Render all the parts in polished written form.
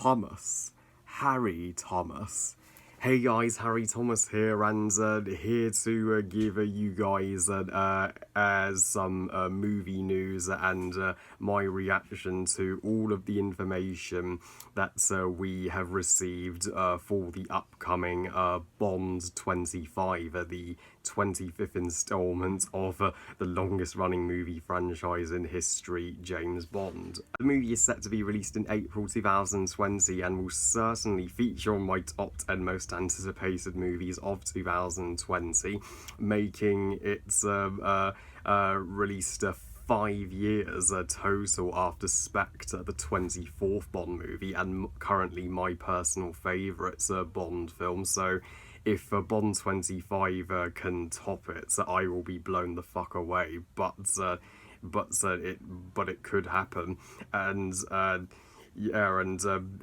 Thomas. Harry Thomas. Hey guys, Harry Thomas here, and here to give you guys some movie news and my reaction to all of the information that we have received for the upcoming Bond 25, the 25th installment of the longest running movie franchise in history, James Bond. The movie is set to be released in April 2020 and will certainly feature on my top 10 most anticipated movies of 2020, making it released 5 years total after Spectre, the 24th Bond movie, and currently my personal favourite Bond film. So if Bond 25 can top it, I will be blown the fuck away. But it could happen, and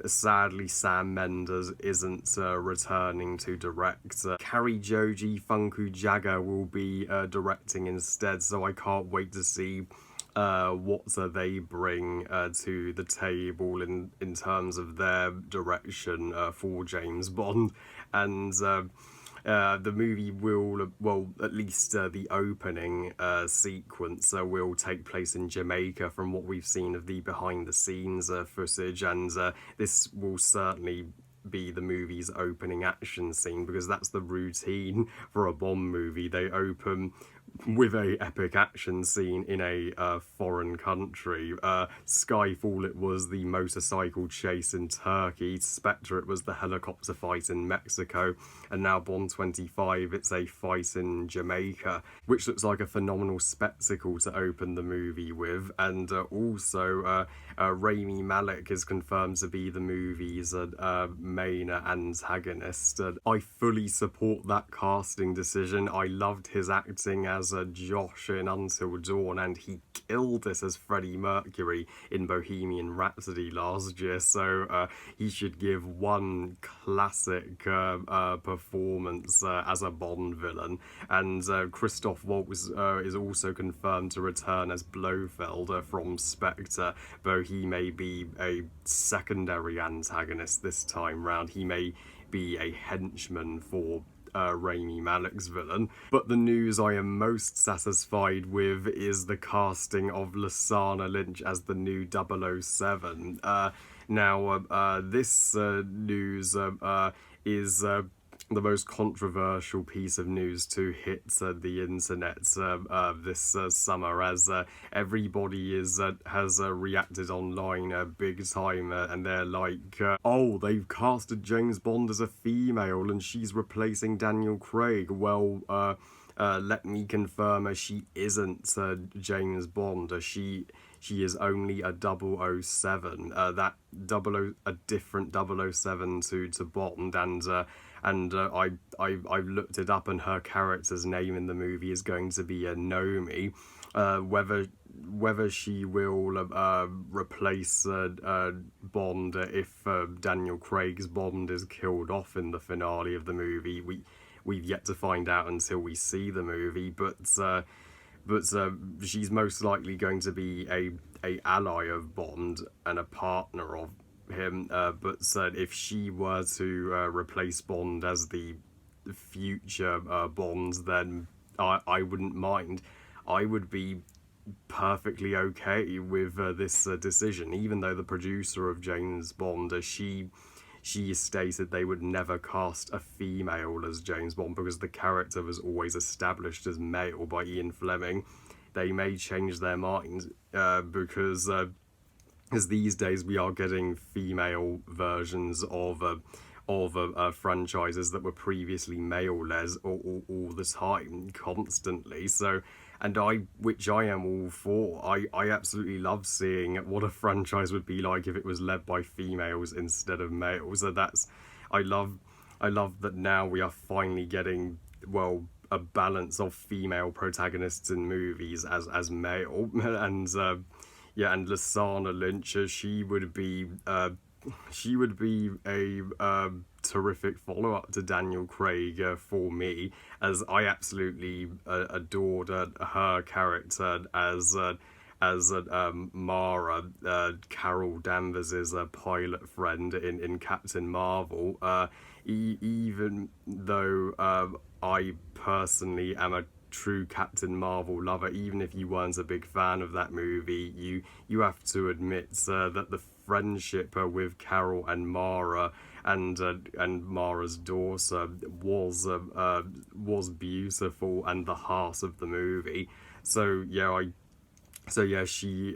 sadly Sam Mendes isn't returning to direct. Kari Joji Funku Jagger will be directing instead, so I can't wait to see what they bring to the table in terms of their direction for James Bond. And the movie will, well, at least the opening sequence will take place in Jamaica from what we've seen of the behind-the-scenes footage, and this will certainly be the movie's opening action scene, because that's the routine for a Bond movie. They open with a epic action scene in a foreign country. Skyfall, it was the motorcycle chase in Turkey. Spectre, it was the helicopter fight in Mexico. And now Bond 25, it's a fight in Jamaica, which looks like a phenomenal spectacle to open the movie with. And also, Rami Malek is confirmed to be the movie's main antagonist. I fully support that casting decision. I loved his acting as Josh in Until Dawn, and he killed this as Freddie Mercury in Bohemian Rhapsody last year, so he should give one classic performance as a Bond villain. And Christoph Waltz is also confirmed to return as Blofeld from Spectre, though he may be a secondary antagonist this time round. He may be a henchman for Rami Malek's villain. But the news I am most satisfied with is the casting of Lashana Lynch as the new 007. This news is the most controversial piece of news to hit the internet this summer, as everybody has reacted online big time, and they're like, oh, they've casted James Bond as a female and she's replacing Daniel Craig. Well, let me confirm, she isn't James Bond. She is only a 007, a different 007 to Bond, and I've looked it up, and her character's name in the movie is going to be Nomi. Whether she will replace Bond if Daniel Craig's Bond is killed off in the finale of the movie, we've yet to find out until we see the movie, but she's most likely going to be a ally of Bond and a partner of him. But if she were to replace Bond as the future Bond, then I wouldn't mind. I would be perfectly okay with this decision, even though the producer of James Bond, she stated they would never cast a female as James Bond because the character was always established as male by Ian Fleming. They may change their mind because as these days we are getting female versions of franchises that were previously male-led all the time, constantly. So, which I am all for. I absolutely love seeing what a franchise would be like if it was led by females instead of males. So I love that now we are finally getting, well, a balance of female protagonists in movies as male. And and Lashana Lynch, she would be a terrific follow-up to Daniel Craig for me, as I absolutely adored her character as as Mara, Carol Danvers' pilot friend in Captain Marvel. Even though I personally am a true Captain Marvel lover, even if you weren't a big fan of that movie, you have to admit that the friendship with Carol and Mara and Mara's daughter was beautiful and the heart of the movie. So she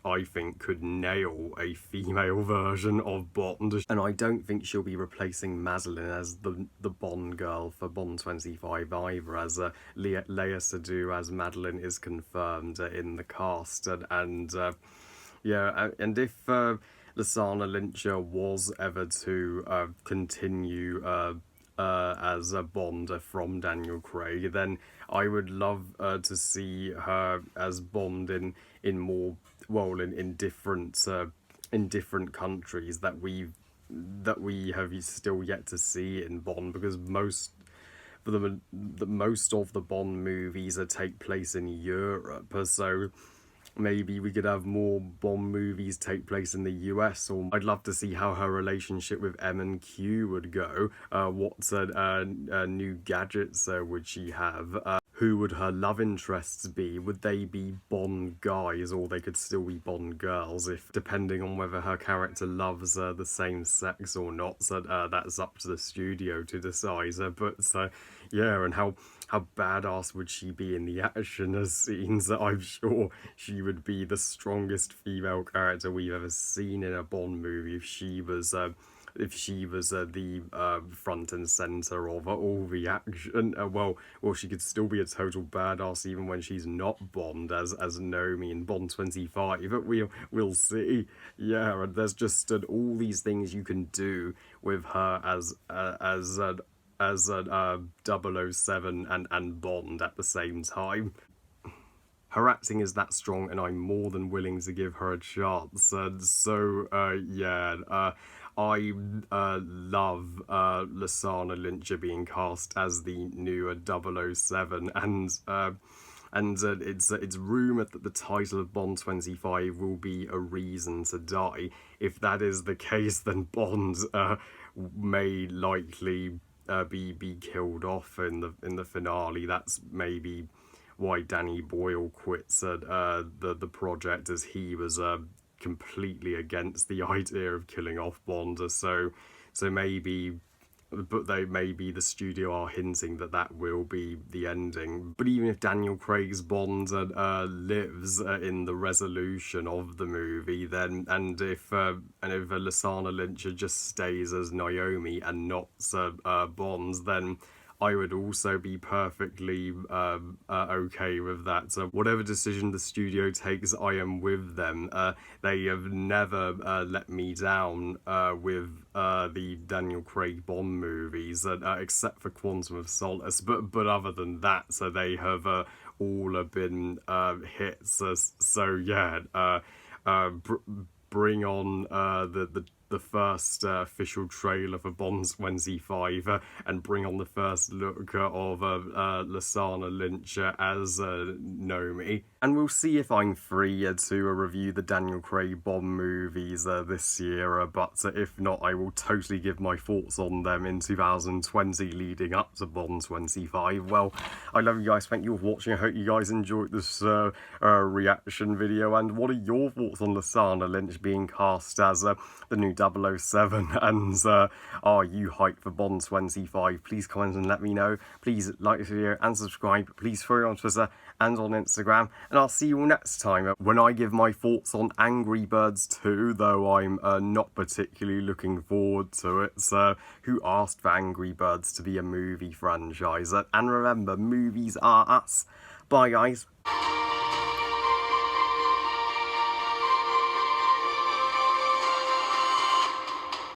I think could nail a female version of Bond, and I don't think she'll be replacing Madeline as the Bond girl for Bond 25 either, as Lea Seydoux as Madeline is confirmed in the cast, and if Lashana Lynch was ever to continue as a Bond from Daniel Craig, then I would love to see her as Bond in more in different countries that we have still yet to see in Bond, because most of the Bond movies take place in Europe, so maybe we could have more Bond movies take place in the US, or I'd love to see how her relationship with M&Q would go. What new gadgets would she have? Who would her love interests be? Would they be Bond guys, or they could still be Bond girls, if depending on whether her character loves the same sex or not? So that's up to the studio to decide. And how badass would she be in the action scenes? I'm sure she would be the strongest female character we've ever seen in a Bond movie if she was the front and center of all the action. She could still be a total badass even when she's not Bond, as Naomi in Bond 25. But we'll see. Yeah, and there's just all these things you can do with her as 007 and Bond at the same time. Her acting is that strong, and I'm more than willing to give her a chance. I love Lashana Lynch being cast as the new 007, and it's rumoured that the title of Bond 25 will be A Reason to Die. If that is the case, then Bond may likely be killed off in the finale. That's maybe why Danny Boyle quits the project, as he was completely against the idea of killing off Bond. So maybe the studio are hinting that will be the ending. But even if Daniel Craig's Bond lives in the resolution of the movie, then and if Lashana Lynch just stays as Naomi and not Bond, then I would also be perfectly okay with that. So whatever decision the studio takes, I am with them. They have never let me down with the Daniel Craig Bond movies, except for Quantum of Solace. But other than that, so they have all been hits. Bring on the first official trailer for Bond 25 and bring on the first look of Lashana Lynch as Naomi. And we'll see if I'm free to review the Daniel Craig Bond movies this year, but if not, I will totally give my thoughts on them in 2020 leading up to Bond 25. Well, I love you guys, thank you for watching, I hope you guys enjoyed this reaction video, and what are your thoughts on Lashana Lynch being cast as the new 007, and are you hyped for Bond 25? Please comment and let me know. Please like this video and subscribe. Please follow me on Twitter and on Instagram, and I'll see you all next time when I give my thoughts on Angry Birds 2, though I'm not particularly looking forward to it. So who asked for Angry Birds to be a movie franchise? And remember, movies are us. Bye guys.